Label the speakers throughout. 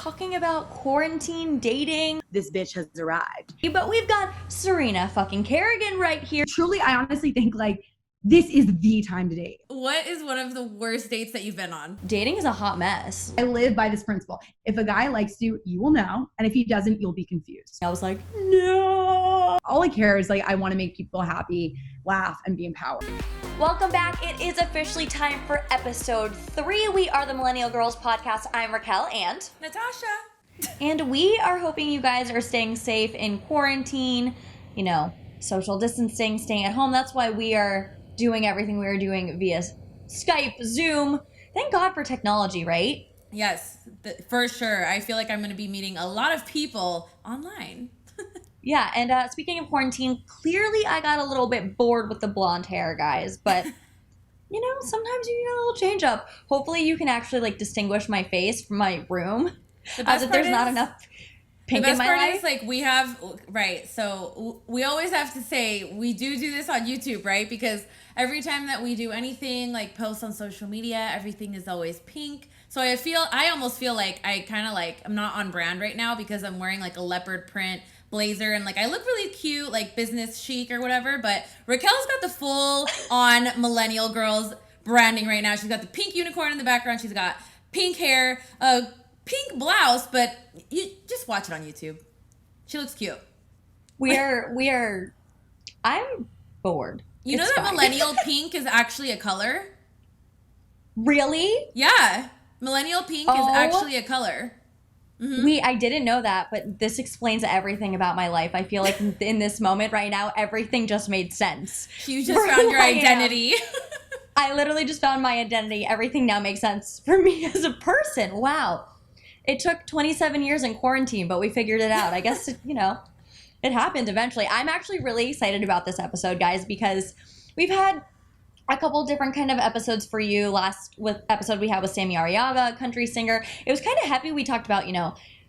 Speaker 1: talking about quarantine dating.
Speaker 2: This bitch has arrived.
Speaker 1: But we've got Serena fucking Kerrigan right here.
Speaker 2: Truly, I honestly think like this is the time to date.
Speaker 3: What is one of the worst dates that you've been on?
Speaker 1: Dating is a hot mess.
Speaker 2: I live by this principle. If a guy likes you, you will know. And if he doesn't, you'll be confused.
Speaker 1: I was like, no.
Speaker 2: All I care is like, I want to make people happy, laugh, and be empowered.
Speaker 1: Welcome back. It is officially time for episode 3. We are the Millennial Girls Podcast. I'm Racquel and
Speaker 3: Natasha.
Speaker 1: And we are hoping you guys are staying safe in quarantine, you know, social distancing, staying at home. That's why we are doing everything we are doing via Skype, Zoom. Thank God for technology, right?
Speaker 3: Yes, for sure. I feel like I'm going to be meeting a lot of people online.
Speaker 1: Yeah, and speaking of quarantine, clearly I got a little bit bored with the blonde hair, guys, but you know, sometimes you need a little change up. Hopefully you can actually like distinguish my face from my room. As if there's not enough pink in my life.
Speaker 3: The best part is like we have, right, so we always have to say we do this on YouTube, right? Because every time that we do anything like post on social media, everything is always pink. So I almost feel like I'm not on brand right now because I'm wearing like a leopard print blazer and like I look really cute, like business chic or whatever, but Racquel's got the full on Millennial Girls branding right now. She's got the pink unicorn in the background. She's got pink hair, pink blouse, but you just watch it on YouTube. She looks cute.
Speaker 1: I'm bored.
Speaker 3: You know that millennial pink is actually a color?
Speaker 1: Really?
Speaker 3: Yeah. Millennial pink is actually a color. Mm-hmm.
Speaker 1: I didn't know that, but this explains everything about my life. I feel like in this moment right now, everything just made sense.
Speaker 3: You just found your identity.
Speaker 1: I literally just found my identity. Everything now makes sense for me as a person. Wow. It took 27 years in quarantine, but we figured it out. I guess, it happened eventually. I'm actually really excited about this episode, guys, because we've had a couple different kind of episodes for you. Episode we had with Sammy Arriaga, country singer. It was kind of heavy. We talked about,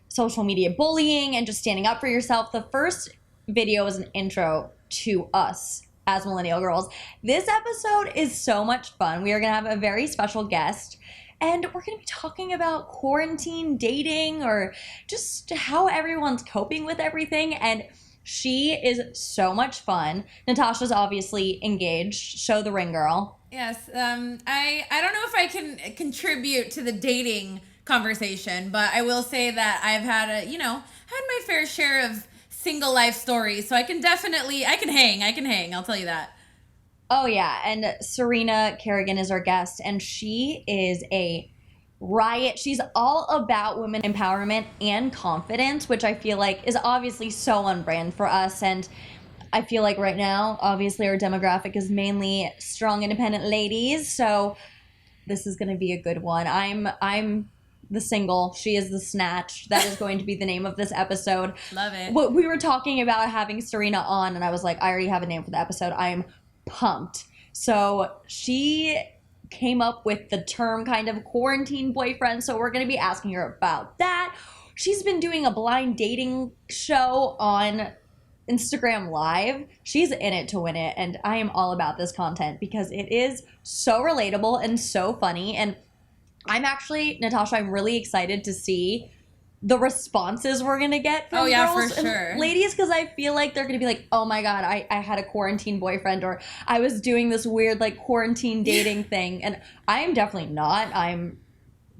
Speaker 1: social media bullying and just standing up for yourself. The first video was an intro to us as Millennial Girls. This episode is so much fun. We are going to have a very special guest. And we're going to be talking about quarantine dating or just how everyone's coping with everything. And she is so much fun. Natasha's obviously engaged. Show the ring, girl.
Speaker 3: Yes. I don't know if I can contribute to the dating conversation, but I will say that I've had my fair share of single life stories. So I can hang. I'll tell you that.
Speaker 1: Oh, yeah. And Serena Kerrigan is our guest, and she is a riot. She's all about women empowerment and confidence, which I feel like is obviously so on brand for us. And I feel like right now, obviously, our demographic is mainly strong, independent ladies. So this is going to be a good one. I'm the single. She is the snatch. That is going to be the name of this episode.
Speaker 3: Love it.
Speaker 1: We were talking about having Serena on, and I was like, I already have a name for the episode. I'm pumped. So she came up with the term kind of quarantine boyfriend. So we're going to be asking her about that. She's been doing a blind dating show on Instagram Live. She's in it to win it. And I am all about this content because it is so relatable and so funny. And Natasha, I'm really excited to see the responses we're going to get from girls
Speaker 3: for sure.
Speaker 1: and ladies, because I feel like they're going to be like, oh my God, I had a quarantine boyfriend, or I was doing this weird like quarantine dating thing. And I'm definitely not.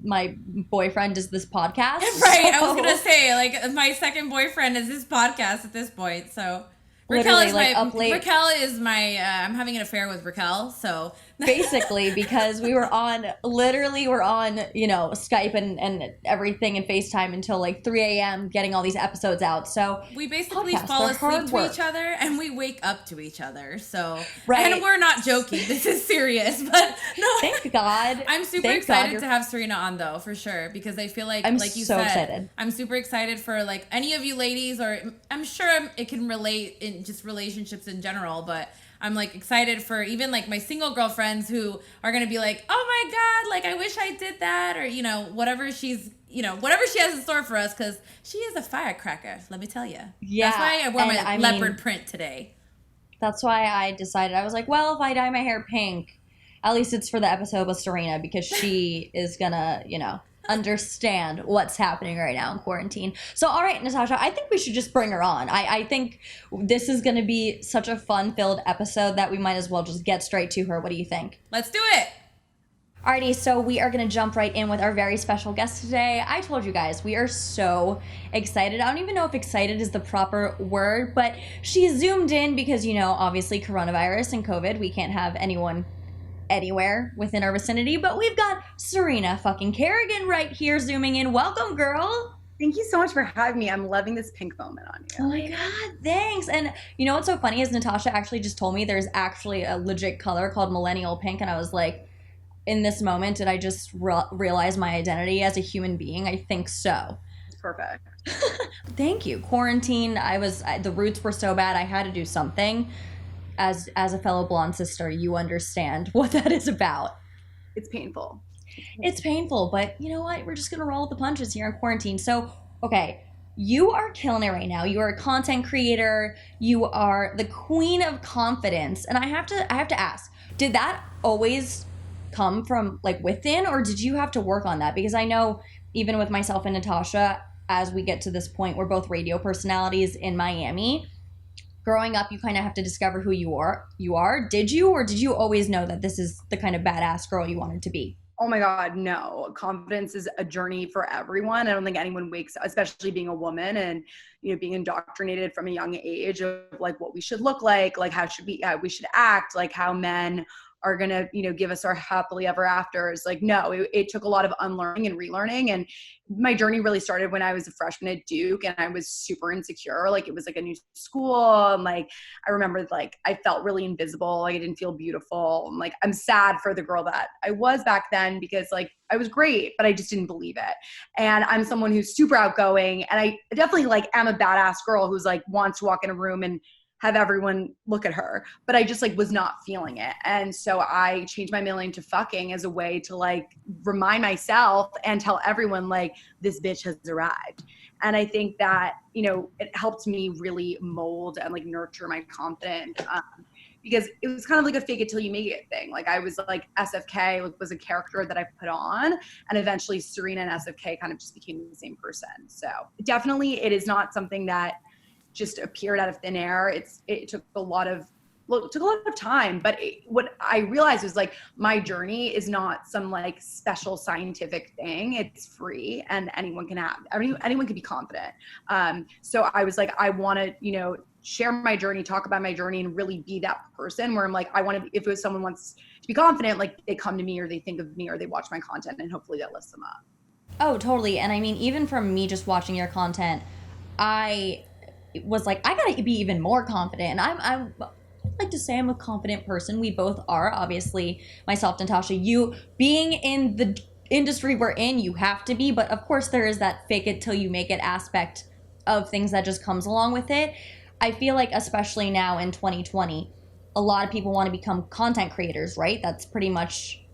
Speaker 1: My boyfriend is this podcast.
Speaker 3: Right. So. I was going to say, like, my second boyfriend is this podcast at this point. So Racquel is my I'm having an affair with Racquel, so
Speaker 1: basically, because we're on Skype and everything and FaceTime until like 3 a.m. getting all these episodes out. So
Speaker 3: we basically fall asleep to each other and we wake up to each other. So
Speaker 1: right.
Speaker 3: And we're not joking. This is serious. But no,
Speaker 1: thank God.
Speaker 3: I'm super excited to have Serena on though, for sure, because I feel like you said,
Speaker 1: excited.
Speaker 3: I'm super excited for like any of you ladies, or I'm sure it can relate in just relationships in general, but I'm like excited for even like my single girlfriends who are going to be like, oh my God, like I wish I did that, or, whatever she has in store for us, because she is a firecracker, let me tell you.
Speaker 1: Yeah.
Speaker 3: That's why I wore my leopard print today.
Speaker 1: That's why I decided, I was like, well, if I dye my hair pink, at least it's for the episode with Serena, because she is gonna, understand what's happening right now in quarantine. So, all right, Natasha, I think we should just bring her on. I think this is going to be such a fun-filled episode that we might as well just get straight to her. What do you think?
Speaker 3: Let's do it.
Speaker 1: Alrighty, so we are going to jump right in with our very special guest today. I told you guys, we are so excited. I don't even know if excited is the proper word, but she zoomed in because, you know, obviously coronavirus and COVID, we can't have anyone anywhere within our vicinity, but we've got Serena fucking Kerrigan right here zooming in. Welcome, girl.
Speaker 4: Thank you so much for having me. I'm loving this pink moment on you.
Speaker 1: Oh my God, thanks. And you know what's so funny is Natasha actually just told me there's actually a legit color called Millennial pink, and I was like, in this moment, did I just realize my identity as a human being? I think so.
Speaker 4: It's perfect.
Speaker 1: Thank you. Quarantine, the roots were so bad, I had to do something. As a fellow blonde sister, you understand what that is about.
Speaker 4: It's painful.
Speaker 1: It's painful, but you know what? We're just going to roll with the punches here in quarantine. So, okay, you are killing it right now. You are a content creator. You are the queen of confidence. And I have to ask, did that always come from like within, or did you have to work on that? Because I know even with myself and Natasha, as we get to this point, we're both radio personalities in Miami. Growing up, you kind of have to discover who you are. Did you, or did you always know that this is the kind of badass girl you wanted to be?
Speaker 4: Oh my God, no. Confidence is a journey for everyone. I don't think anyone wakes up, especially being a woman and, you know, being indoctrinated from a young age of like what we should look like how we should act, like how men are going to, you know, give us our happily ever afters. Like, no, it took a lot of unlearning and relearning. And my journey really started when I was a freshman at Duke and I was super insecure. Like it was like a new school. And like, I remember like, I felt really invisible. Like I didn't feel beautiful. And like, I'm sad for the girl that I was back then because like I was great, but I just didn't believe it. And I'm someone who's super outgoing. And I definitely like am a badass girl who's like wants to walk in a room and have everyone look at her, but I just like was not feeling it. And so I changed my middle name to fucking as a way to like remind myself and tell everyone like this bitch has arrived. And I think that, you know, it helped me really mold and like nurture my confidence because it was kind of like a fake it till you make it thing. Like I was like SFK was a character that I put on, and eventually Serena and SFK kind of just became the same person. So definitely it is not something that just appeared out of thin air. It took a lot of time, but what I realized was like my journey is not some like special scientific thing. It's free and anyone can be confident. So I was like, I want to, you know, share my journey, talk about my journey, and really be that person where I'm like, if someone wants to be confident, like they come to me or they think of me or they watch my content and hopefully that lifts them up.
Speaker 1: Oh, totally. And I mean, even from me just watching your content, I was like, I gotta be even more confident. And I like to say I'm a confident person. We both are, obviously, myself, Natasha. You being in the industry we're in, you have to be. But of course, there is that fake it till you make it aspect of things that just comes along with it. I feel like, especially now in 2020, a lot of people want to become content creators, right? That's pretty much,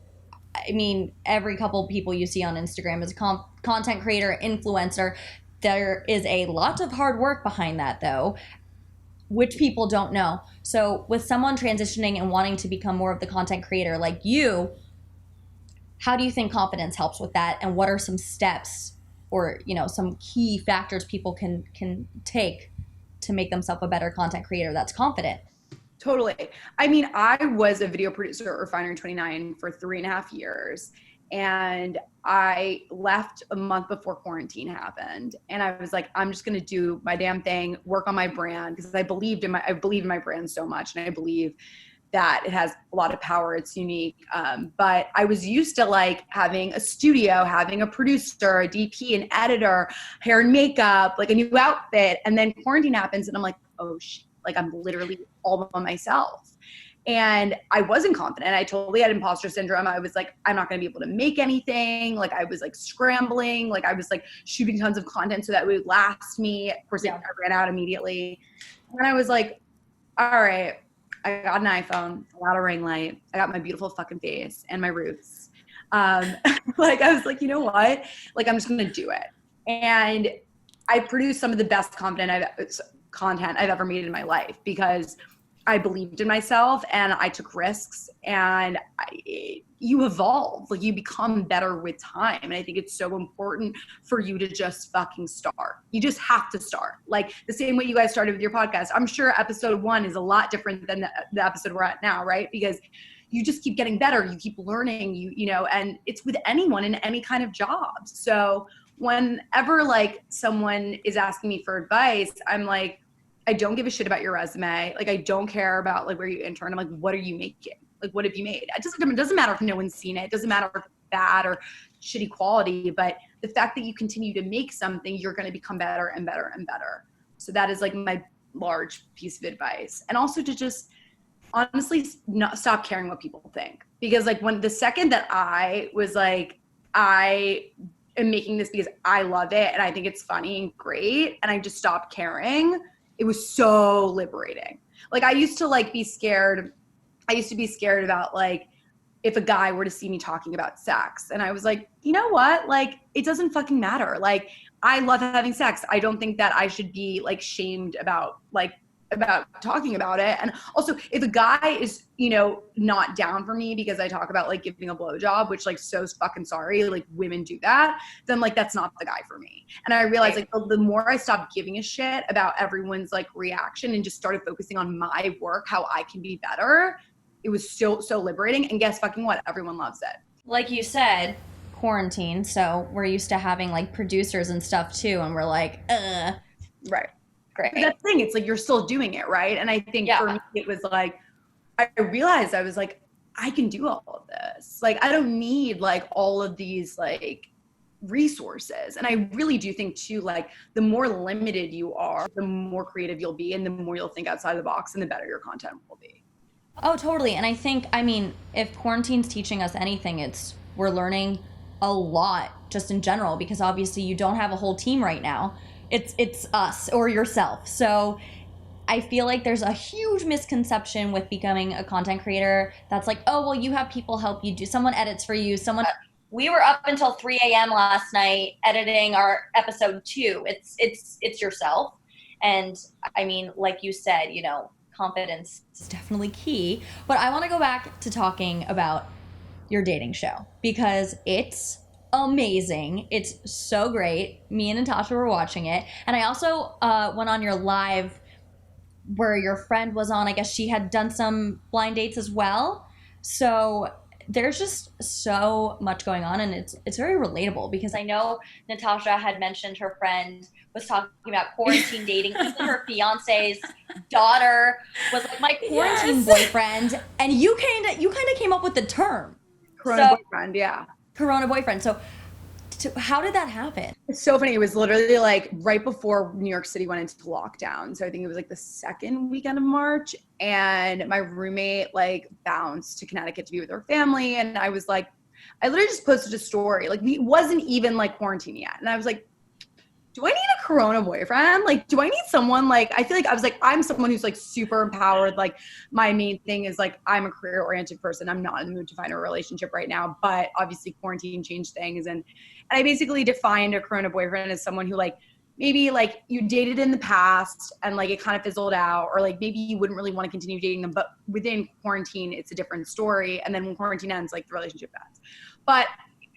Speaker 1: I mean, every couple people you see on Instagram is a content creator, influencer. There is a lot of hard work behind that, though, which people don't know. So with someone transitioning and wanting to become more of the content creator like you, how do you think confidence helps with that? And what are some steps or, you know, some key factors people can take to make themselves a better content creator that's confident?
Speaker 4: Totally. I mean, I was a video producer at Refinery29 for 3.5 years. And I left a month before quarantine happened. And I was like, I'm just going to do my damn thing, work on my brand, because I believe in my brand so much. And I believe that it has a lot of power. It's unique. But I was used to like having a studio, having a producer, a DP, an editor, hair and makeup, like a new outfit. And then quarantine happens and I'm like, oh shit, like I'm literally all by myself. And I wasn't confident. I totally had imposter syndrome. I was like, I'm not going to be able to make anything. Like I was like scrambling. Like I was like shooting tons of content so that it would last me. Of course, I ran out immediately. And I was like, all right, I got an iPhone, I got a ring light, I got my beautiful fucking face and my roots. Like I was like, you know what? Like I'm just going to do it. And I produced some of the best content I've ever made in my life because I believed in myself and I took risks, and you evolve, like you become better with time. And I think it's so important for you to just fucking start. You just have to start. Like the same way you guys started with your podcast. I'm sure episode 1 is a lot different than the episode we're at now, right? Because you just keep getting better. You keep learning, you know, and it's with anyone in any kind of job. So whenever like someone is asking me for advice, I'm like, I don't give a shit about your resume. Like, I don't care about like where you intern. I'm like, what are you making? Like, what have you made? It doesn't matter if no one's seen it. It doesn't matter if it's bad or shitty quality, but the fact that you continue to make something, you're going to become better and better and better. So that is like my large piece of advice. And also to just honestly not stop caring what people think. Because like when the second that I was like, I am making this because I love it and I think it's funny and great, and I just stopped caring, it was so liberating. Like I used to like be scared. I used to be scared about like if a guy were to see me talking about sex, and I was like, you know what? Like it doesn't fucking matter. Like I love having sex. I don't think that I should be like shamed about talking about it. And also if a guy is, you know, not down for me because I talk about like giving a blowjob, which like so fucking sorry, like women do that, then like that's not the guy for me. And I realized like the more I stopped giving a shit about everyone's like reaction and just started focusing on my work, how I can be better, it was so liberating. And guess fucking what? Everyone loves it.
Speaker 1: Like you said, quarantine, so we're used to having like producers and stuff too, and we're like,
Speaker 4: right.
Speaker 1: Great.
Speaker 4: But that's the thing, it's like you're still doing it, right? And I think for me, it was like, I realized I was like, I can do all of this. Like, I don't need like all of these like resources. And I really do think too, like the more limited you are, the more creative you'll be and the more you'll think outside the box and the better your content will be.
Speaker 1: Oh, totally. And I think, I mean, if quarantine's teaching us anything, it's we're learning a lot just in general, because obviously you don't have a whole team right now. It's us or yourself. So I feel like there's a huge misconception with becoming a content creator that's like, oh, well, you have people help you do, someone edits for you, we were up until 3 a.m. last night editing our episode 2. It's yourself. And I mean, like you said, you know, confidence is definitely key. But I want to go back to talking about your dating show because it's amazing. It's so great. Me and Natasha were watching it. And I also went on your live where your friend was on. I guess she had done some blind dates as well. So there's just so much going on, and it's very relatable because I know Natasha had mentioned her friend was talking about quarantine dating. Even her fiance's daughter was like my quarantine boyfriend, and you kind of came up with the term
Speaker 4: Corona boyfriend, yeah.
Speaker 1: Corona boyfriend. So how did that happen?
Speaker 4: It's so funny. It was literally like right before New York City went into lockdown. So I think it was like the second weekend of March, and my roommate like bounced to Connecticut to be with her family. And I was like, I literally just posted a story. Like it wasn't even like quarantine yet. And I was like, do I need a Corona boyfriend? Like, do I need someone like, I feel like I was like, I'm someone who's like super empowered. Like my main thing is like, I'm a career oriented person. I'm not in the mood to find a relationship right now, but obviously quarantine changed things. And I basically defined a Corona boyfriend as someone who like, maybe like you dated in the past and like it kind of fizzled out, or like maybe you wouldn't really want to continue dating them, but within quarantine, it's a different story. And then when quarantine ends, like the relationship ends. But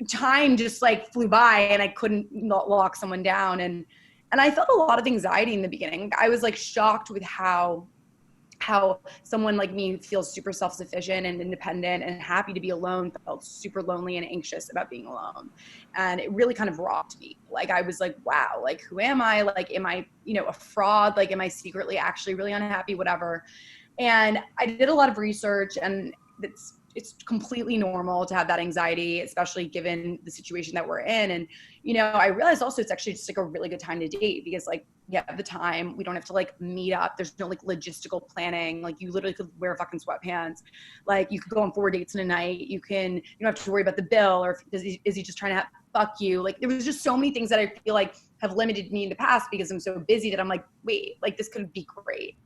Speaker 4: time just like flew by and I couldn't lock someone down. And I felt a lot of anxiety in the beginning. I was like shocked with how someone like me feels super self-sufficient and independent and happy to be alone felt super lonely and anxious about being alone. And it really kind of rocked me. Like I was like, wow, like who am I? Like, am I, you know, a fraud? Like, am I secretly actually really unhappy? Whatever. And I did a lot of research, and it's completely normal to have that anxiety, especially given the situation that we're in. And, you know, I realized also it's actually just like a really good time to date because like, yeah, at the time we don't have to like meet up. There's no like logistical planning. Like you literally could wear fucking sweatpants. Like you could go on 4 dates in a night. You don't have to worry about the bill, or is he just trying to fuck you? Like there was just so many things that I feel like have limited me in the past because I'm so busy that I'm like, wait, like this could be great.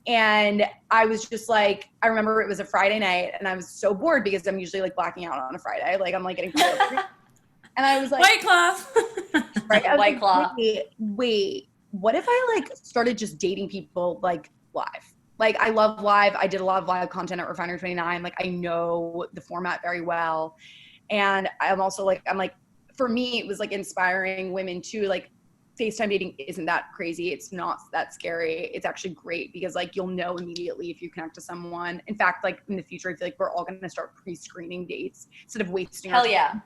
Speaker 4: And I was just like, I remember it was a Friday night and I was so bored because I'm usually like blacking out on a Friday. Like I'm like getting bored. And I was like,
Speaker 3: White Claw.
Speaker 4: Right?
Speaker 1: White Claw.
Speaker 4: Wait, what if I like started just dating people like live? Like, I love live. I did a lot of live content at Refinery 29. Like, I know the format very well. And I'm also like, for me, it was like inspiring women too. Like, FaceTime dating isn't that crazy. It's not that scary. It's actually great because like you'll know immediately if you connect to someone. In fact, like in the future, I feel like we're all going to start pre-screening dates instead of wasting our time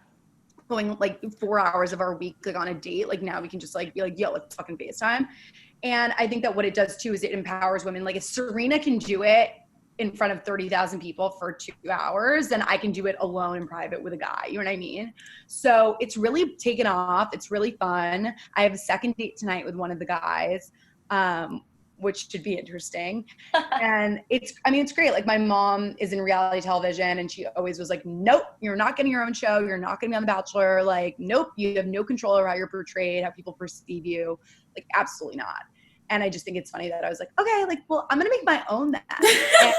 Speaker 4: going like 4 hours of our week like on a date. Like now we can just like be like, yo, let's fucking FaceTime. And I think that what it does too is it empowers women. Like if Serena can do it in front of 30,000 people for 2 hours, then I can do it alone in private with a guy. You know what I mean? So it's really taken off. It's really fun. I have a second date tonight with one of the guys, which should be interesting. And it's great. Like my mom is in reality television and she always was like, nope, you're not getting your own show. You're not going to be on The Bachelor. Like, nope, you have no control over how you're portrayed, how people perceive you. Like, absolutely not. And I just think it's funny that I was like, okay, like, well, I'm going to make my own that.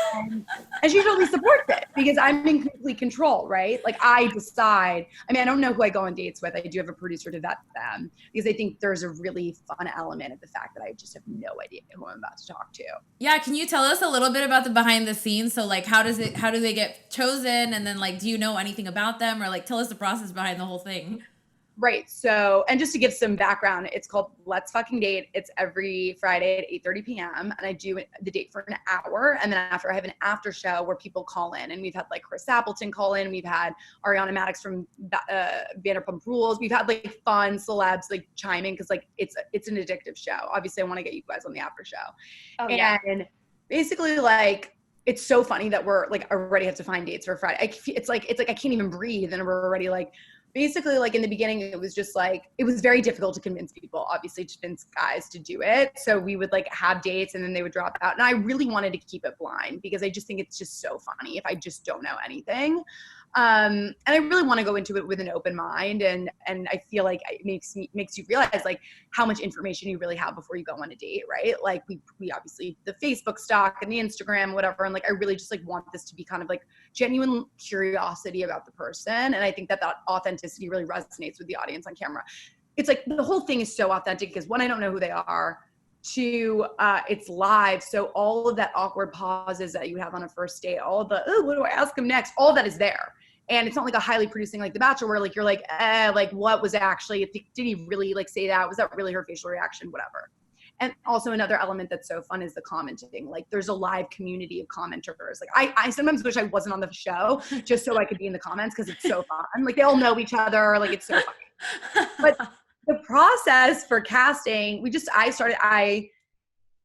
Speaker 4: And she totally supports it because I'm in complete control, right? Like I decide, I mean, I don't know who I go on dates with. I do have a producer to vet them because I think there's a really fun element of the fact that I just have no idea who I'm about to talk to.
Speaker 3: Yeah. Can you tell us a little bit about the behind the scenes? So like, how do they get chosen? And then like, do you know anything about them or like, tell us the process behind the whole thing?
Speaker 4: Right. So, and just to give some background, it's called Let's Fucking Date. It's every Friday at 8:30 p.m. And I do the date for an hour. And then after I have an after show where people call in, and we've had like Chris Appleton call in. We've had Ariana Madix from Vanderpump Rules. We've had like fun celebs like chime in. Cause like it's an addictive show. Obviously I want to get you guys on the after show. Oh, yeah. And basically like, it's so funny that we're like already have to find dates for Friday. It's like I can't even breathe. And we're already like, basically, like in the beginning, it was just like, it was very difficult to convince people, obviously, to convince guys to do it. So we would like have dates and then they would drop out. And I really wanted to keep it blind because I just think it's just so funny if I just don't know anything. And I really want to go into it with an open mind. And I feel like it makes you realize like how much information you really have before you go on a date, right? Like we obviously the Facebook stock and the Instagram, whatever. And like, I really just like want this to be kind of like genuine curiosity about the person. And I think that authenticity really resonates with the audience on camera. It's like the whole thing is so authentic because one, I don't know who they are. Two, it's live. So all of that awkward pauses that you have on a first date, all of the, oh, what do I ask him next? All of that is there. And it's not like a highly producing like The Bachelor where like you're like, like what was actually, did he really like say that? Was that really her facial reaction? Whatever. And also another element that's so fun is the commenting. Like there's a live community of commenters. Like I sometimes wish I wasn't on the show just so I could be in the comments because it's so fun. Like they all know each other. Like it's so fun. But the process for casting, I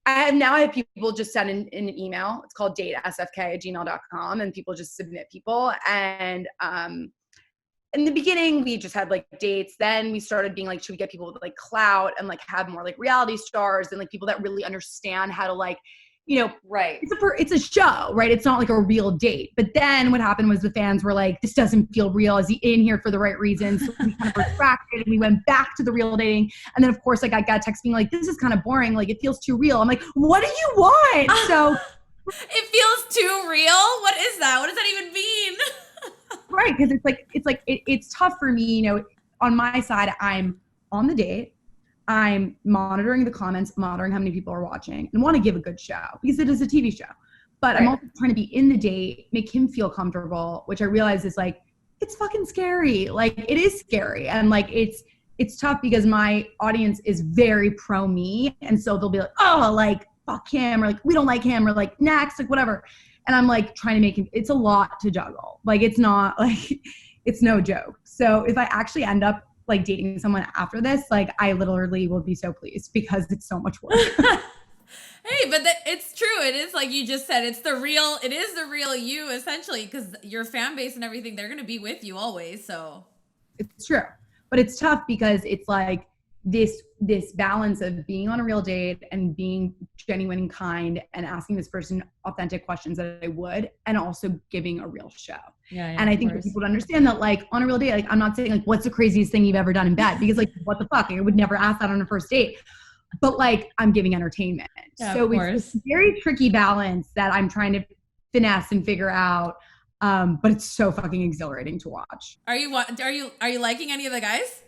Speaker 4: have people just send in an email. It's called datesfk@gmail.com and people just submit people. And in the beginning, we just had like dates. Then we started being like, should we get people with like clout and like have more like reality stars and like people that really understand how to like, you know,
Speaker 1: right.
Speaker 2: It's a show, right? It's not like a real date. But then what happened was the fans were like, this doesn't feel real. Is he in here for the right reasons? So we kind of retracted and we went back to the real dating. And then of course, like I got a text being like, this is kind of boring. Like it feels too real. I'm like, what do you want? So
Speaker 3: it feels too real. What is that? What does that even mean?
Speaker 2: Right. Cause it's tough for me, you know, on my side, I'm on the date. I'm monitoring the comments, monitoring how many people are watching and want to give a good show because it is a TV show. But right. I'm also trying to be in the date, make him feel comfortable, which I realize is like, it's fucking scary. Like it is scary. And like, it's tough because my audience is very pro me. And so they'll be like, oh, like fuck him or like, we don't like him or like next, like whatever. And I'm like trying to make him, it's a lot to juggle. Like, it's not like, it's no joke. So if I actually end up like dating someone after this, like I literally will be so pleased because it's so much work.
Speaker 3: Hey, but it's true. It is like you just said, it is the real you essentially because your fan base and everything, they're going to be with you always. So
Speaker 2: it's true, but it's tough because it's like this balance of being on a real date and being genuine and kind and asking this person authentic questions that I would, and also giving a real show. Yeah, and I think for people to understand that like on a real date, like I'm not saying like, what's the craziest thing you've ever done in bed? Because like, what the fuck? I would never ask that on a first date, but like I'm giving entertainment. Yeah, so it's a very tricky balance that I'm trying to finesse and figure out. But it's so fucking exhilarating to watch.
Speaker 3: Are you liking any of the guys?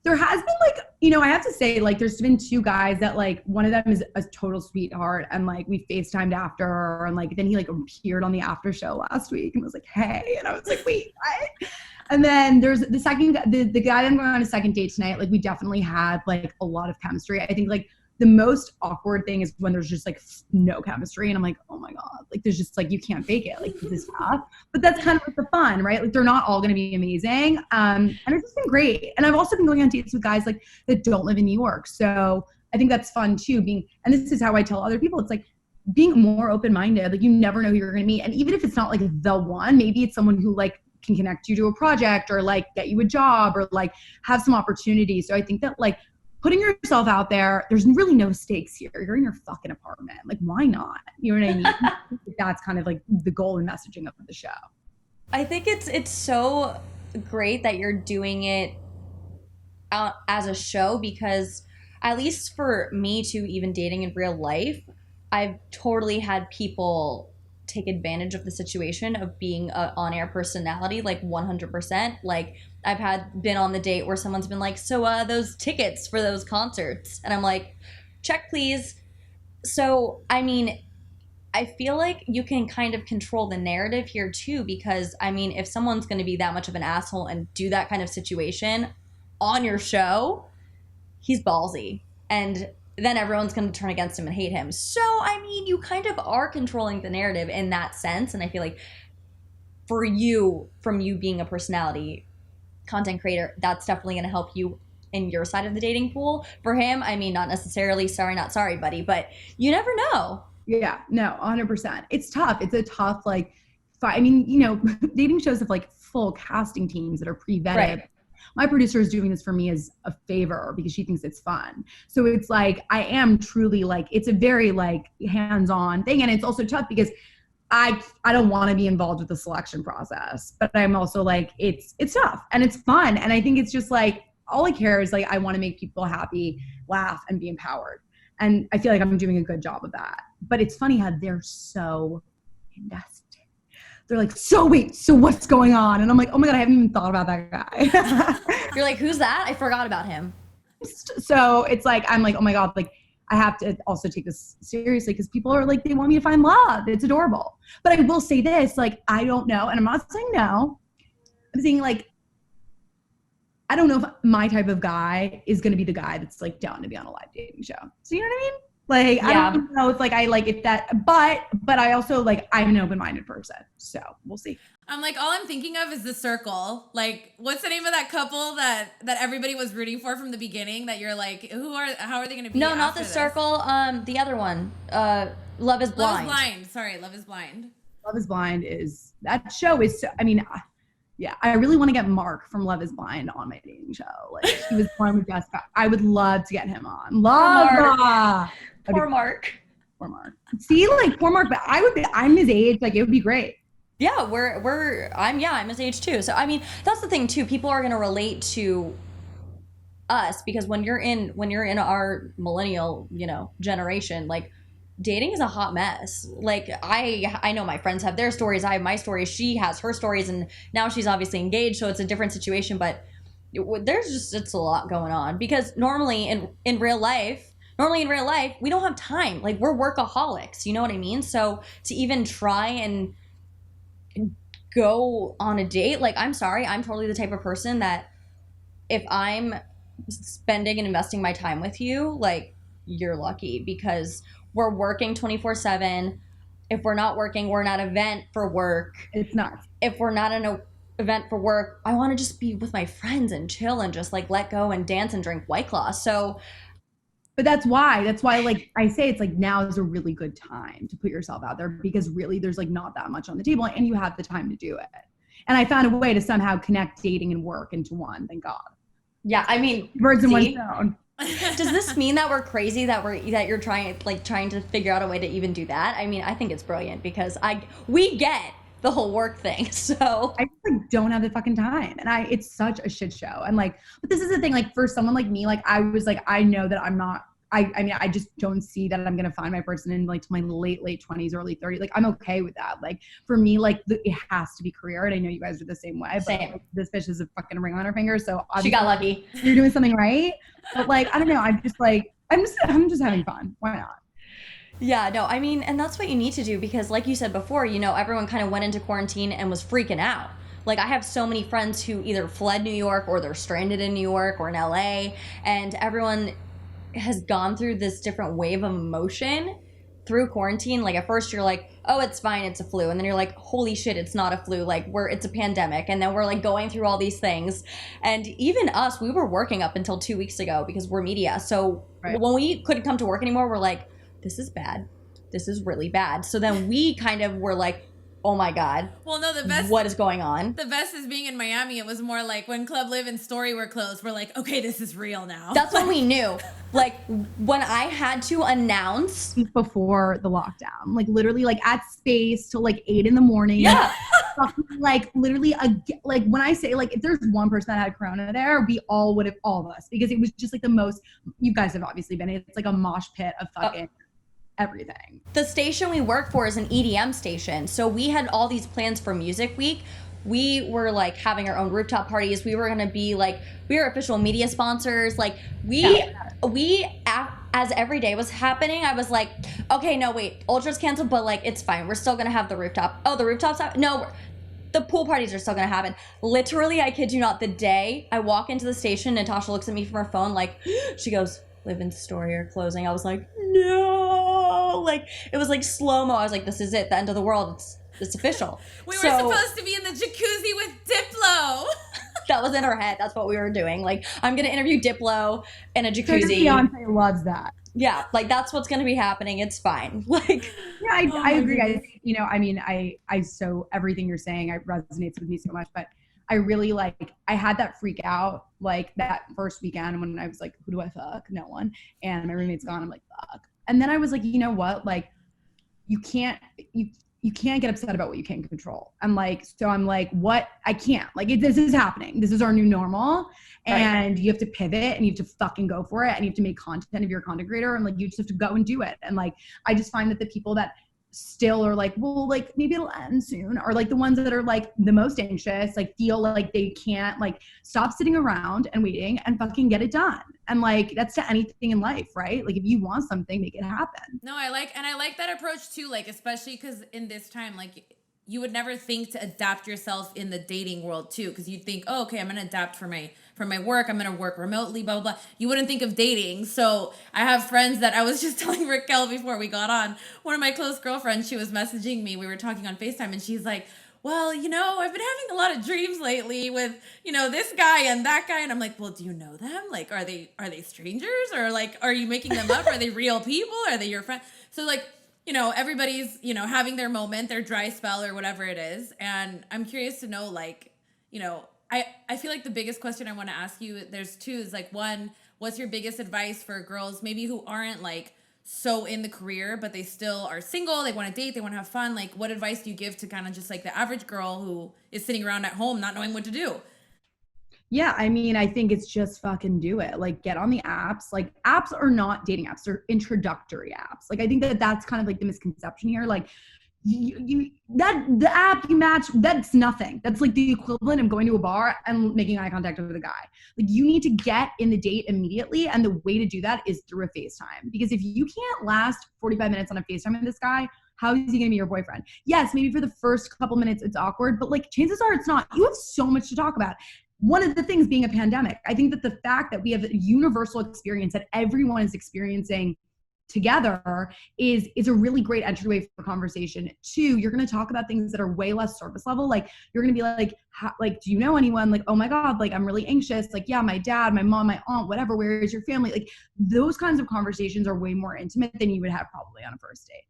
Speaker 2: There has been like, you know, I have to say, like, there's been two guys that like, one of them is a total sweetheart, and like we FaceTimed after, and like then he like appeared on the after show last week and was like, hey, and I was like, wait, what? And then there's the second, the guy that I'm going on a second date tonight. Like we definitely had like a lot of chemistry. I think like the most awkward thing is when there's just like no chemistry, and I'm like, oh my God, like there's just like, you can't fake it. Like this is tough, but that's kind of like the fun, right? Like they're not all going to be amazing. And it's just been great. And I've also been going on dates with guys like that don't live in New York. So I think that's fun too, and this is how I tell other people, it's like being more open-minded. Like you never know who you're going to meet. And even if it's not like the one, maybe it's someone who like can connect you to a project or like get you a job or like have some opportunity. So I think that like putting yourself out there, there's really no stakes here. You're in your fucking apartment. Like, why not? You know what I mean? That's kind of like the goal and messaging of the show.
Speaker 1: I think it's so great that you're doing it as a show, because at least for me too, even dating in real life, I've totally had people take advantage of the situation of being an on-air personality, like 100%. Like I've been on the date where someone's been like, so those tickets for those concerts, and I'm like, check please. So I mean, I feel like you can kind of control the narrative here too, because I mean, if someone's going to be that much of an asshole and do that kind of situation on your show, he's ballsy, and then everyone's going to turn against him and hate him. So, I mean, you kind of are controlling the narrative in that sense. And I feel like for you, from you being a personality content creator, that's definitely going to help you in your side of the dating pool. For him, I mean, not necessarily sorry, not sorry, buddy, but you never know.
Speaker 2: Yeah, no, 100%. It's tough. It's a tough, like, I mean, you know, dating shows have like full casting teams that are pre-vetted. Right. My producer is doing this for me as a favor because she thinks it's fun. So it's like, I am truly like, it's a very like hands-on thing. And it's also tough because I don't want to be involved with the selection process, but I'm also like, it's tough and it's fun. And I think it's just like, all I care is like, I want to make people happy, laugh, and be empowered. And I feel like I'm doing a good job of that. But it's funny how they're so invested. They're like, so wait, so what's going on? And I'm like, oh my God, I haven't even thought about that guy.
Speaker 1: You're like, who's that? I forgot about him.
Speaker 2: So it's like, I'm like, oh my God, like I have to also take this seriously because people are like, they want me to find love. It's adorable. But I will say this, like, I don't know. And I'm not saying no. I'm saying like, I don't know if my type of guy is going to be the guy that's like down to be on a live dating show. So you know what I mean? Like, yeah. I don't know if like I like it that, but I also like, I'm an open-minded person. So we'll see.
Speaker 3: I'm like, all I'm thinking of is The Circle. Like, what's the name of that couple that everybody was rooting for from the beginning that you're like, how are they going to be?
Speaker 1: No, not The Circle. The other one, Love is Blind.
Speaker 3: Love is Blind. Sorry, Love is Blind.
Speaker 2: Love is Blind that show is, I mean, yeah, I really want to get Mark from Love is Blind on my dating show. Like, he was one of my best guys. I would love to get him on.
Speaker 1: Poor Mark.
Speaker 2: Poor Mark. See, like, poor Mark, but I'm his age. Like, it would be great.
Speaker 1: Yeah, I'm his age too. So, I mean, that's the thing too. People are going to relate to us because when you're in our millennial, you know, generation, like, dating is a hot mess. Like I know my friends have their stories. I have my stories. She has her stories, and now she's obviously engaged, so it's a different situation. But it's a lot going on because normally in real life, we don't have time. Like, we're workaholics. You know what I mean? So to even try and go on a date, like, I'm sorry, I'm totally the type of person that if I'm spending and investing my time with you, like, you're lucky because we're working 24/7. If we're not working, we're not an event for work.
Speaker 2: It's not.
Speaker 1: If we're not in an event for work, I want to just be with my friends and chill and just like let go and dance and drink White Claw. So,
Speaker 2: but that's why like I say it's like now is a really good time to put yourself out there because really there's like not that much on the table and you have the time to do it. And I found a way to somehow connect dating and work into one. Thank God.
Speaker 1: Yeah, I mean,
Speaker 2: birds in one stone.
Speaker 1: Does this mean that we're crazy that you're trying to figure out a way to even do that? I mean, I think it's brilliant because we get the whole work thing. So
Speaker 2: I just like don't have the fucking time, and it's such a shit show. And like, but this is the thing. Like, for someone like me, like I was like, I know that I'm not I mean, I just don't see that I'm going to find my person in like my late 20s, early 30s. Like, I'm okay with that. Like, for me, like, it has to be career. And I know you guys are the same way, but
Speaker 1: Same.
Speaker 2: like, this bitch has a fucking ring on her finger. So
Speaker 1: She got lucky.
Speaker 2: You're doing something right. But like, I don't know. I'm just having fun. Why not?
Speaker 1: Yeah, no, I mean, and that's what you need to do because like you said before, you know, everyone kind of went into quarantine and was freaking out. Like, I have so many friends who either fled New York or they're stranded in New York or in LA, and everyone has gone through this different wave of emotion through quarantine. Like, at first you're like, oh, it's fine, it's a flu, and then you're like, holy shit, it's not a flu, like, it's a pandemic, and then we're like going through all these things. And even us, we were working up until 2 weeks ago because we're media, so when we couldn't come to work anymore, we're like, this is bad, this is really bad. So then we kind of were like, oh my God.
Speaker 3: Well, no, the best.
Speaker 1: What is going on?
Speaker 3: The best is being in Miami. It was more like when Club Live and Story were closed, we're like, okay, this is real now.
Speaker 1: That's when we knew. Like, when I had to announce.
Speaker 2: Before the lockdown, like literally like at Space till like 8 a.m.
Speaker 1: Yeah.
Speaker 2: Like literally, like when I say like if there's one person that had corona there, we all would have, all of us, because it was just like the most, you guys have obviously been, it's like a mosh pit of fucking everything.
Speaker 1: The station we work for is an EDM station. So we had all these plans for Music Week. We were like having our own rooftop parties. We were going to be like, we were official media sponsors. Like as every day was happening, I was like, okay, no, wait, Ultra's canceled, but like, it's fine. We're still going to have the rooftop. Oh, the rooftops? No, the pool parties are still going to happen. Literally, I kid you not, the day I walk into the station, Natasha looks at me from her phone, like, she goes, Live in Story are closing. I was like, no, like, it was like slow-mo. I was like, this is it, the end of the world. It's official.
Speaker 3: We were supposed to be in the jacuzzi with Diplo.
Speaker 1: That was in her head. That's what we were doing. Like, I'm going to interview Diplo in a jacuzzi.
Speaker 2: Beyonce loves that.
Speaker 1: Yeah, like, that's what's going to be happening. It's fine. Like,
Speaker 2: yeah, I agree. You know, I mean, I so everything you're saying, resonates with me so much, but I really like, I had that freak out like that first weekend when I was like, who do I fuck? No one. And my roommate's gone. I'm like, fuck. And then I was like, you know what? Like, you can't get upset about what you can't control. I'm like, so I'm like, what? I can't. Like, this is happening. This is our new normal. And you have to pivot and you have to fucking go for it. And you have to make content if you're a content creator. And like, you just have to go and do it. And like, I just find that the people that still are like, well, like maybe it'll end soon, or like the ones that are like the most anxious, like feel like they can't like stop sitting around and waiting and fucking get it done. And like, that's to anything in life, right? Like, if you want something, make it happen.
Speaker 3: No, I like that approach too, like, especially because in this time, like, you would never think to adapt yourself in the dating world too, because you'd think, oh, okay, I'm gonna adapt for my work, I'm gonna work remotely, blah, blah, blah. You wouldn't think of dating. So I have friends that I was just telling Racquel before we got on, one of my close girlfriends, she was messaging me, we were talking on FaceTime, and she's like, well, you know, I've been having a lot of dreams lately with, you know, this guy and that guy. And I'm like, well, do you know them? Like, are they strangers? Or like, are you making them up? Are they real people? Are they your friend? So like, you know, everybody's, you know, having their moment, their dry spell or whatever it is. And I'm curious to know, like, you know, I feel like the biggest question I want to ask you, there's two, is like, one, what's your biggest advice for girls maybe who aren't like so in the career, but they still are single, they want to date, they want to have fun? Like, what advice do you give to kind of just like the average girl who is sitting around at home not knowing what to do?
Speaker 2: Yeah, I mean, I think it's just fucking do it. Like, get on the apps. Like, apps are not dating apps, they're introductory apps. Like, I think that's kind of like the misconception here. Like, the app you match, that's nothing. That's like the equivalent of going to a bar and making eye contact with a guy. Like, you need to get in the date immediately, and the way to do that is through a FaceTime. Because if you can't last 45 minutes on a FaceTime with this guy, how is he gonna be your boyfriend? Yes, maybe for the first couple minutes it's awkward, but like, chances are it's not. You have so much to talk about. One of the things being a pandemic, I think that the fact that we have a universal experience that everyone is experiencing together is a really great entryway for conversation. Two, you're going to talk about things that are way less surface level. Like, you're going to be like, do you know anyone? Like, oh my God, like, I'm really anxious. Like, yeah, my dad, my mom, my aunt, whatever, where is your family? Like, those kinds of conversations are way more intimate than you would have probably on a first date.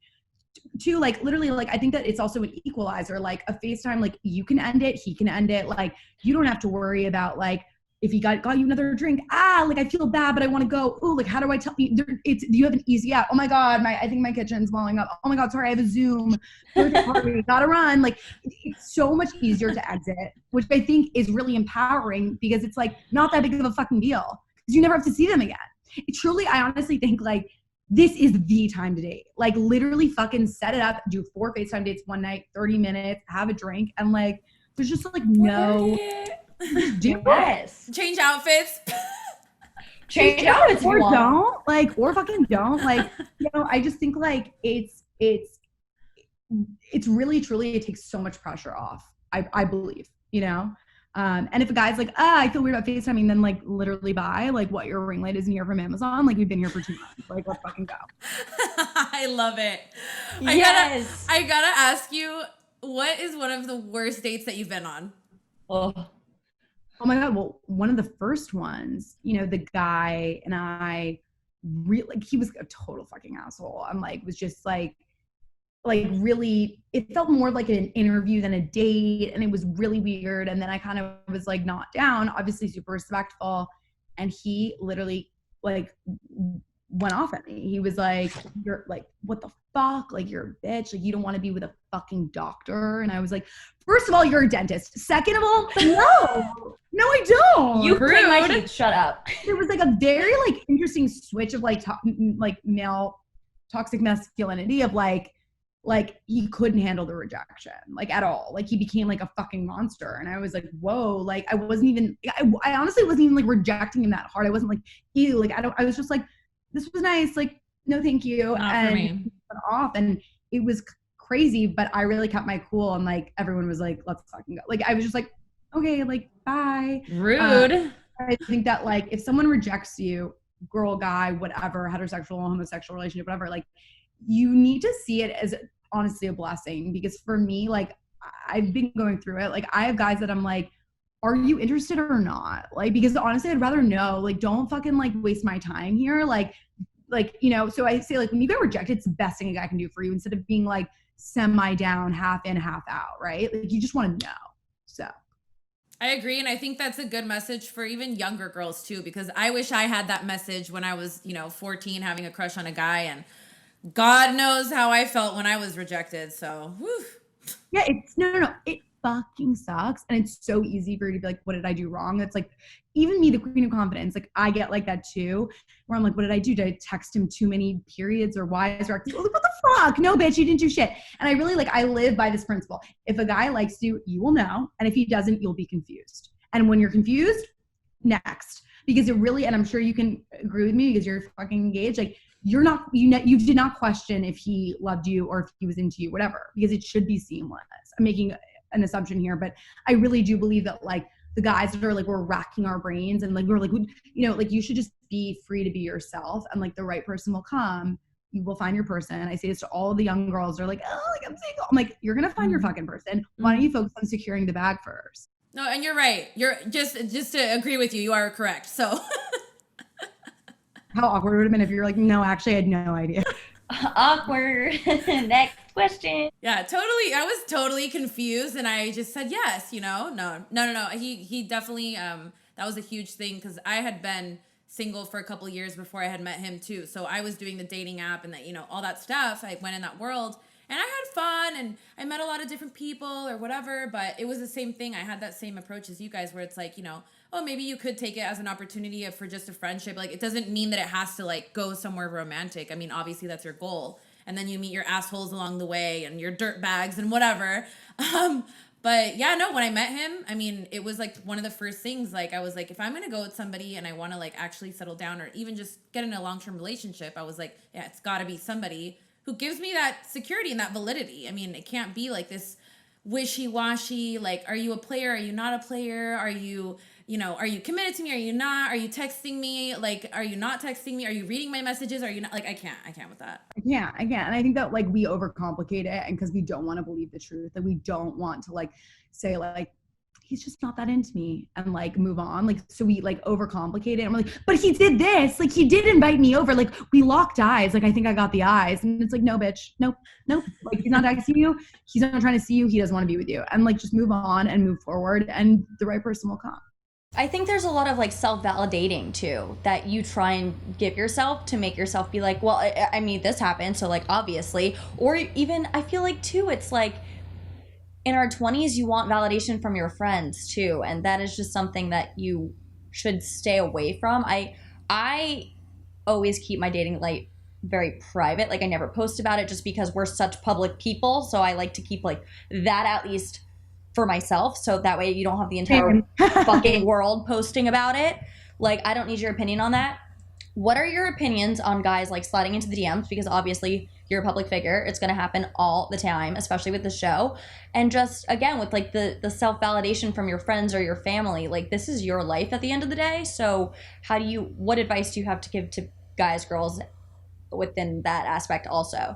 Speaker 2: Two, like, literally, like, I think that it's also an equalizer. Like, a FaceTime, like, you can end it, he can end it. Like, you don't have to worry about like, if he got you another drink, like, I feel bad, but I want to go. Ooh, like, how do I tell you? Do you have an easy out? Oh my God, I think my kitchen's blowing up. Oh my God, sorry, I have a Zoom. Gotta run. Like, it's so much easier to exit, which I think is really empowering, because it's like not that big of a fucking deal, because you never have to see them again. truly, I honestly think like this is the time to date. Like literally fucking set it up, do 4 FaceTime dates one night, 30 minutes, have a drink. And like, there's just like no, just do it.
Speaker 1: Yes.
Speaker 3: Change outfits.
Speaker 1: Change outfits if
Speaker 2: Or
Speaker 1: you want.
Speaker 2: don't, like, or fucking don't. Like, you know, I just think like it's really truly, it takes so much pressure off. I believe, you know? And if a guy's like, I feel weird about FaceTiming, then like literally buy like what your ring light isn't here from Amazon. Like we've been here for 2 months. Like let's fucking go.
Speaker 3: I love it.
Speaker 1: Yes.
Speaker 3: I gotta ask you, what is one of the worst dates that you've been on?
Speaker 2: Oh my God. Well, one of the first ones, you know, the guy and I really, like, he was a total fucking asshole. I'm like, was just like really, it felt more like an interview than a date. And it was really weird. And then I kind of was like not down, obviously super respectful. And he literally like went off at me. He was like, you're like, what the fuck? Like, you're a bitch. Like, you don't want to be with a fucking doctor. And I was like, first of all, you're a dentist. Second of all, no, I don't.
Speaker 1: You clean my teeth. Shut up.
Speaker 2: There was like a very like interesting switch of like male toxic masculinity of like he couldn't handle the rejection like at all. Like he became like a fucking monster. And I was like, whoa, like I honestly wasn't even like rejecting him that hard. I wasn't like, ew, like I was just like, this was nice, like no thank you.
Speaker 3: Not
Speaker 2: and
Speaker 3: for me.
Speaker 2: he went off and it was crazy, but I really kept my cool and like everyone was like, let's fucking go. Like I was just like, okay, like bye.
Speaker 3: Rude.
Speaker 2: I think that like if someone rejects you, girl, guy, whatever, heterosexual, homosexual relationship, whatever, like you need to see it as honestly a blessing. Because for me, like I've been going through it. Like I have guys that I'm like, are you interested or not? Like, because honestly, I'd rather know. Like, don't fucking like waste my time here. Like, you know, so I say like when you get rejected, it's the best thing a guy can do for you instead of being like semi down, half in, half out, right? Like you just want to know. So
Speaker 3: I agree. And I think that's a good message for even younger girls too, because I wish I had that message when I was, 14, having a crush on a guy, and God knows how I felt when I was rejected. So, whew.
Speaker 2: yeah, it's no. It fucking sucks. And it's so easy for you to be like, what did I do wrong? It's like, even me, the queen of confidence, like I get like that too, where I'm like, what did I do? Did I text him too many periods or Y's or X's? What the fuck? No, bitch, you didn't do shit. And I really I live by this principle. If a guy likes you, you will know. And if he doesn't, you'll be confused. And when you're confused, next. Because it really, and I'm sure you can agree with me because you're fucking engaged, like you did not question if he loved you or if he was into you, whatever, because it should be seamless. I'm making an assumption here, but I really do believe that like the guys that are like, we're racking our brains and like, we're like, like you should just be free to be yourself and like the right person will come. You will find your person. I say this to all the young girls. They're like, oh, like I'm single. I'm like, you're going to find your fucking person. Why don't you focus on securing the bag first?
Speaker 3: No, and you're right. You're just to agree with you are correct. So
Speaker 2: how awkward it would have been if you're like, no, actually I had no idea.
Speaker 1: Awkward. Next question.
Speaker 3: Yeah, totally. I was totally confused and I just said yes, No. He definitely, that was a huge thing because I had been single for a couple of years before I had met him too. So I was doing the dating app and that, all that stuff. I went in that world and I had fun and I met a lot of different people or whatever, but it was the same thing. I had that same approach as you guys where it's like, oh, maybe you could take it as an opportunity for just a friendship. Like, it doesn't mean that it has to like go somewhere romantic. I mean, obviously that's your goal. And then you meet your assholes along the way and your dirt bags and whatever. But yeah, no, when I met him, I mean, it was like one of the first things, like I was like, if I'm going to go with somebody and I want to like actually settle down or even just get in a long-term relationship, I was like, yeah, it's got to be somebody who gives me that security and that validity. I mean, it can't be like this wishy-washy, like, are you a player? Are you not a player? Are you committed to me? Are you not? Are you texting me? Like, are you not texting me? Are you reading my messages? Are you not? Like, I can't with that.
Speaker 2: I can't. And I think that like we overcomplicate it and because we don't want to believe the truth, that we don't want to like say like, he's just not that into me and like move on. Like, so we like overcomplicate it and we're like, but he did this, like he did invite me over. Like we locked eyes. Like, I think I got the eyes and it's like, no, bitch, nope. Like he's not texting you. He's not trying to see you. He doesn't want to be with you and like, just move on and move forward and the right person will come.
Speaker 1: I think there's a lot of like self-validating too that you try and give yourself to make yourself be like, well, I mean, this happened, so like obviously, or even I feel like too, it's like in our 20s, you want validation from your friends too, and that is just something that you should stay away from. I always keep my dating life very private. Like I never post about it just because we're such public people. So I like to keep like that at least for myself. So that way you don't have the entire fucking world posting about it. Like I don't need your opinion on that. What are your opinions on guys like sliding into the DMs? Because obviously you're a public figure. It's going to happen all the time, especially with the show. And just again, with like the self-validation from your friends or your family, like this is your life at the end of the day. So what advice do you have to give to guys, girls within that aspect also?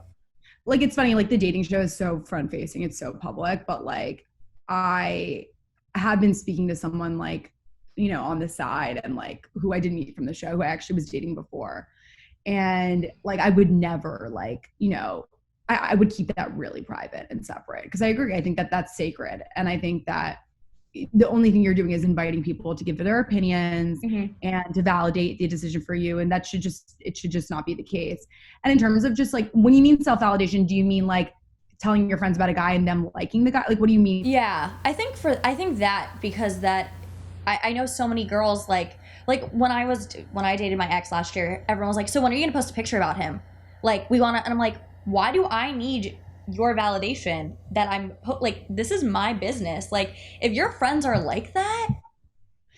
Speaker 2: Like, it's funny, like the dating show is so front facing. It's so public, but like I have been speaking to someone like, you know, on the side and like who I didn't meet from the show, who I actually was dating before. And like, I would never like, you know, I would keep that really private and separate. Cause I agree. I think that that's sacred. And I think that the only thing you're doing is inviting people to give their opinions and to validate the decision for you. And that should just not be the case. And in terms of just like, when you mean self-validation, do you mean like telling your friends about a guy and them liking the guy? Like, what do you mean?
Speaker 1: Yeah, I think that because that I know so many girls like when I dated my ex last year, everyone was like, so when are you gonna post a picture about him? Like and I'm like, why do I need your validation that like this is my business? Like if your friends are like that,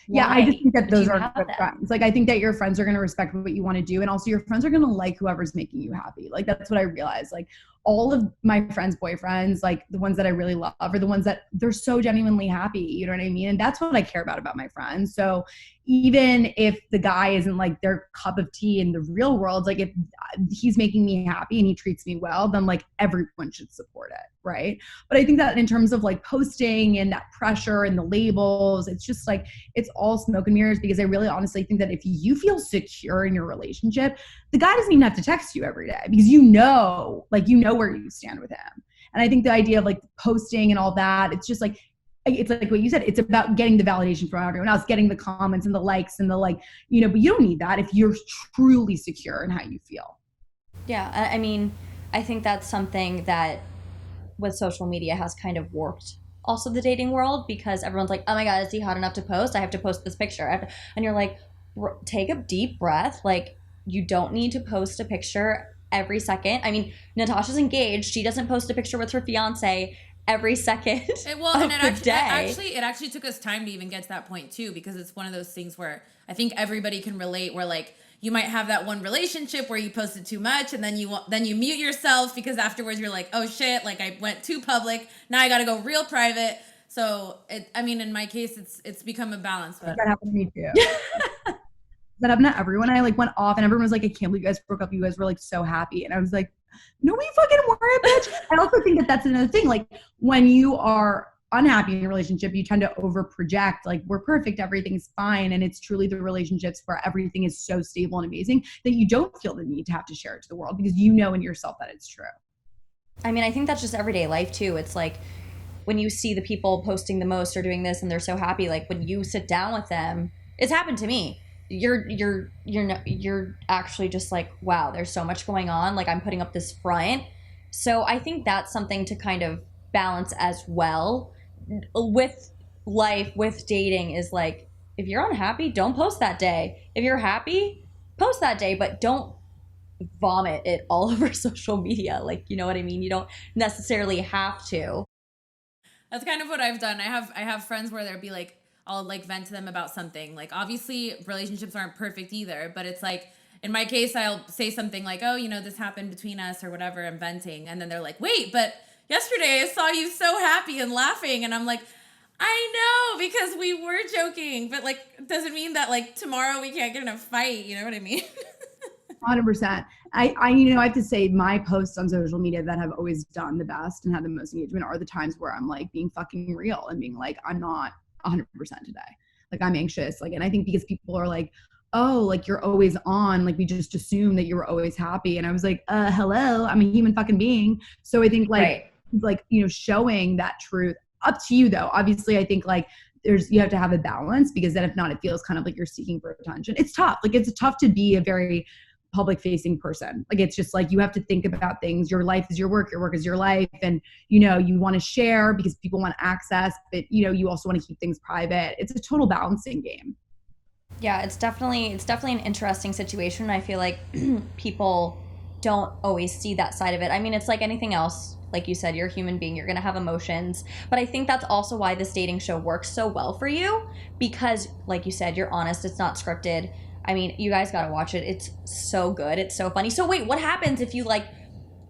Speaker 2: yeah, I just think that those are good friends. Like I think that your friends are going to respect what you want to do, and also your friends are going to like whoever's making you happy. Like that's what I realized. Like all of my friends' boyfriends, like the ones that I really love, are the ones that they're so genuinely happy. You know what I mean? And that's what I care about my friends. So even if the guy isn't like their cup of tea in the real world, like if he's making me happy and he treats me well, then like everyone should support it, right? But I think that in terms of like posting and that pressure and the labels, it's just like, it's all smoke and mirrors, because I really honestly think that if you feel secure in your relationship, the guy doesn't even have to text you every day, because you know where you stand with him. And I think the idea of like posting and all that, it's just like, it's like what you said, it's about getting the validation from everyone else, getting the comments and the likes and the like, you know, but you don't need that if you're truly secure in how you feel.
Speaker 1: Yeah, I mean, I think that's something that with social media has kind of warped also the dating world, because everyone's like, oh my God, is he hot enough to post? I have to post this picture. And you're like, take a deep breath. Like, you don't need to post a picture every second. I mean, Natasha's engaged. She doesn't post a picture with her fiance every second
Speaker 3: it actually took us time to even get to that point too, because it's one of those things where I think everybody can relate, where like you might have that one relationship where you posted too much and then you mute yourself because afterwards you're like, oh shit, like I went too public, now I gotta go real private. So in my case it's become a balance. But
Speaker 2: that happened to me too. That happened to everyone. I like went off and everyone was like, I can't believe you guys broke up, you guys were like so happy. And I was like, no, we fucking weren't, bitch. I also think that that's another thing. Like when you are unhappy in a relationship, you tend to over project, like we're perfect, everything's fine. And it's truly the relationships where everything is so stable and amazing that you don't feel the need to have to share it to the world, because you know in yourself that it's true.
Speaker 1: I mean, I think that's just everyday life too. It's like when you see the people posting the most or doing this and they're so happy, like when you sit down with them, it's happened to me. You're actually just like, wow, there's so much going on. Like I'm putting up this front. So I think that's something to kind of balance as well with life, with dating, is like, if you're unhappy, don't post that day. If you're happy, post that day, but don't vomit it all over social media. Like, you know what I mean? You don't necessarily have to.
Speaker 3: That's kind of what I've done. I have friends where they'll be like, I'll like vent to them about something. Like obviously relationships aren't perfect either, but it's like, in my case, I'll say something like, oh, you know, this happened between us or whatever, I'm venting. And then they're like, wait, but yesterday I saw you so happy and laughing. And I'm like, I know, because we were joking, but like, it doesn't mean that like tomorrow we can't get in a fight. You know what I mean?
Speaker 2: 100%. I have to say my posts on social media that have always done the best and had the most engagement are the times where I'm like being fucking real and being like, I'm not 100% today. Like I'm anxious. Like, and I think because people are like, oh, like you're always on, like we just assume that you were always happy. And I was like, hello, I'm a human fucking being. So I think like, you know, showing that truth, up to you though. Obviously I think like you have to have a balance, because then if not, it feels kind of like you're seeking for attention. It's tough. Like it's tough to be a very public facing person. Like it's just like you have to think about things. Your life is your work is your life, and you know you want to share because people want access, but you know you also want to keep things private. It's a total balancing game.
Speaker 1: Yeah, it's definitely an interesting situation. I feel like people don't always see that side of it. I mean, it's like anything else. Like you said, you're a human being, you're going to have emotions. But I think that's also why this dating show works so well for you, because like you said, you're honest, it's not scripted. I mean, you guys got to watch it. It's so good. It's so funny. So wait, what happens if you like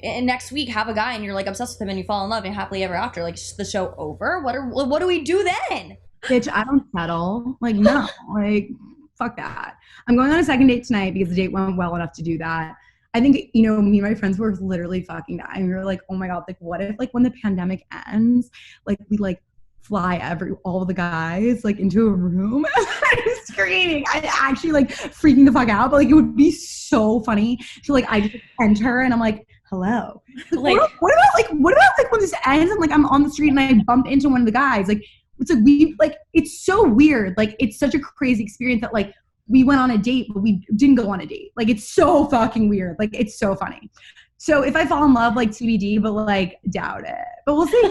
Speaker 1: next week have a guy and you're like obsessed with him and you fall in love and happily ever after? Like, is the show over? What do we do then?
Speaker 2: Bitch, I don't settle. Like, no, like, fuck that. I'm going on a second date tonight because the date went well enough to do that. I think, me and my friends were literally fucking dying. We were like, oh my God, like, what if, like, when the pandemic ends, like, we, like, fly all the guys, like, into a room? I'm screaming. I actually, like, freaking the fuck out. But, like, it would be so funny. So, like, I just enter and I'm like, hello. Like, what about when this ends and, like, I'm on the street and I bumped into one of the guys? Like, it's so weird. Like, it's such a crazy experience that, like, we went on a date, but we didn't go on a date. Like, it's so fucking weird. Like, it's so funny. So if I fall in love, like, TBD, but, like, doubt it. But we'll see.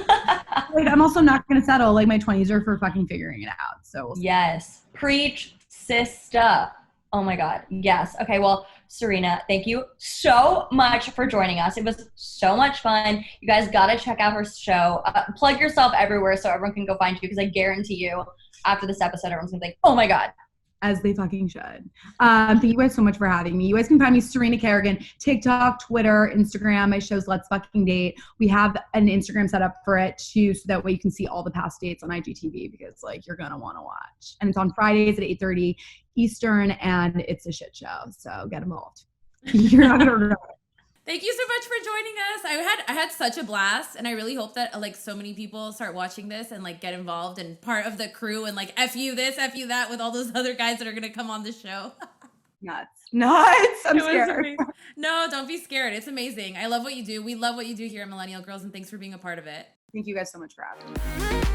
Speaker 2: Like, I'm also not going to settle. Like, my 20s are for fucking figuring it out. So we'll see.
Speaker 1: Yes. Preach, sister. Oh my God. Yes. Okay. Well, Serena, thank you so much for joining us. It was so much fun. You guys got to check out her show. Plug yourself everywhere so everyone can go find you, because I guarantee you after this episode, everyone's going to think, oh my God.
Speaker 2: As they fucking should. Thank you guys so much for having me. You guys can find me Serena Kerrigan, TikTok, Twitter, Instagram. My show's Let's Fucking Date. We have an Instagram set up for it too, so that way you can see all the past dates on IGTV, because like you're gonna want to watch. And it's on Fridays at 8:30 Eastern, and it's a shit show. So get involved. You're not gonna regret it.
Speaker 3: Thank you so much for joining us. I had such a blast, and I really hope that like so many people start watching this and like get involved and part of the crew and like F you this, F you that with all those other guys that are gonna come on the show.
Speaker 4: Nuts. I'm scared.
Speaker 3: No, don't be scared. It's amazing. I love what you do. We love what you do here at Millennial Girls, and thanks for being a part of it.
Speaker 4: Thank you guys so much for having me.